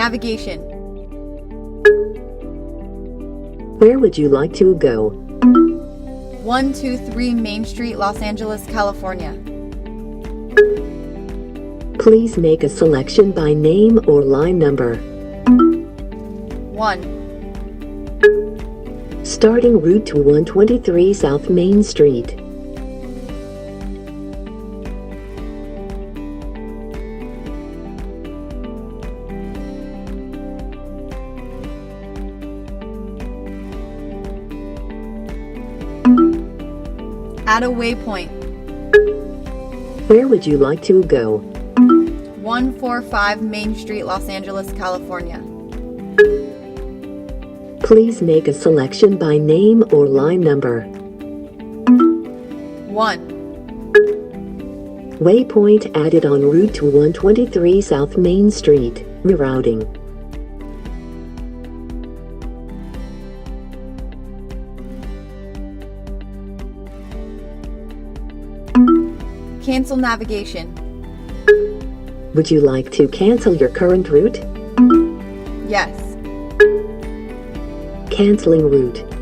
Navigation. Where would you like to go? 123 Main Street, Los Angeles, California. Please make a selection by name or line number. 1. Starting route to 123 South Main Street. Add a waypoint. Where would you like to go? 145 Main Street, Los Angeles, California. Please make a selection by name or line number. 1. Waypoint added on route to 123 South Main Street. Rerouting. Cancel navigation. Would you like to cancel your current route? Yes. Canceling route.